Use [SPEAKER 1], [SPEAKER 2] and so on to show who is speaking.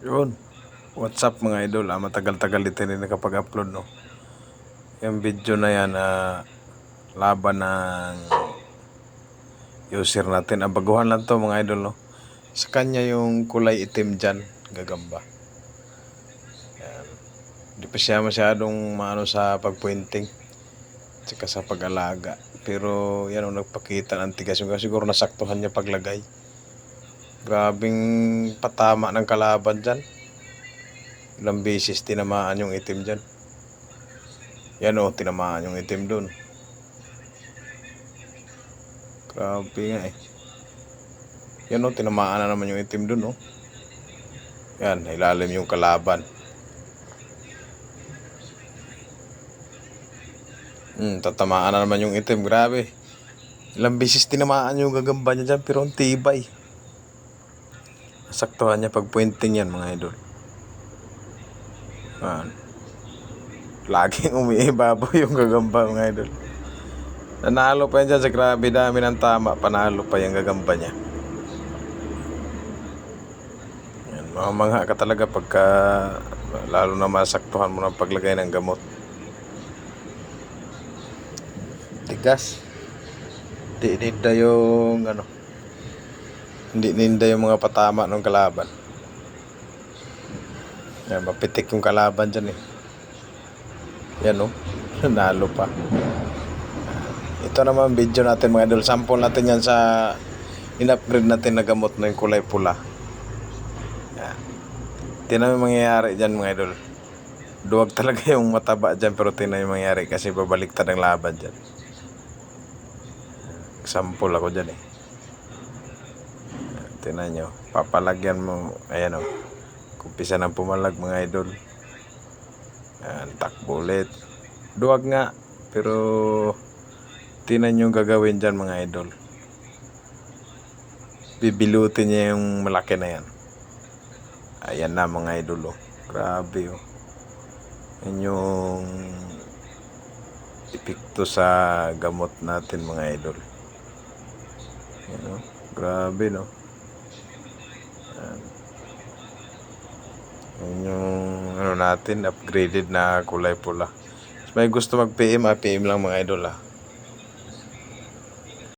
[SPEAKER 1] Yun. What's up mga idol? Matagal-tagal dito rin nakapag-upload, no? Yung video na yan, laban ng user natin. Baguhan lang to mga idol, no? Sa kanya yung kulay itim dyan, gagamba. Yan. Hindi pa siya masyadong maano sa pagpointing. Tsaka sa pag-alaga. Pero yan ang nagpakita ng tigas. Yung siguro nasaktuhan niya paglagay. Grabing patama ng kalaban dyan. Ilang beses tinamaan yung itim dyan. Yan o, tinamaan yung itim dun. Grabe nga eh. Yan o, tinamaan na naman yung itim dun o. Yan, ilalim yung kalaban. Tatamaan na naman yung itim, grabe. Ilang beses tinamaan yung gagamba niya dyan, pero ang tibay. Nasaktuhan niya pag pointing yan mga idol. Yan. Laging umiibabaw yung gagamba mga idol. Nanalo pa yan dyan sa grabe dami ng tama. Panalo pa yung gagamba niya. Yan, mamangha ka talaga pagka lalo na masaktuhan mo ng paglagay ng gamot. Tigas. Hindi ninda yung hindi ninda yung mga patama ng kalaban. Yan, mapitik yung kalaban dyan eh. Yan o, nanalo pa. Ito naman video natin mga idol. Sample natin yan sa in-upgrade natin na gamot na yung kulay pula. Yan. Tingnan yung mangyayari dyan mga idol. Duwag talaga yung mataba dyan, pero tingnan yung mangyayari kasi babaliktad ang laban dyan. Sample ako dyan eh. Tingnan nyo, papalagyan mo. Ayan o, kumpisa ng pumalag mga idol. Yan, takbo ulit. Duwag nga, pero tingnan nyo yung gagawin dyan mga idol. Bibilutin niya yung malaki na yan. Ayan na mga idol oh. Grabe oh. Yan yung epekto sa gamot natin mga idol. Yan oh. Grabe no. Yan yung natin, upgraded na kulay pula. May gusto mag-PM, PM lang mga idol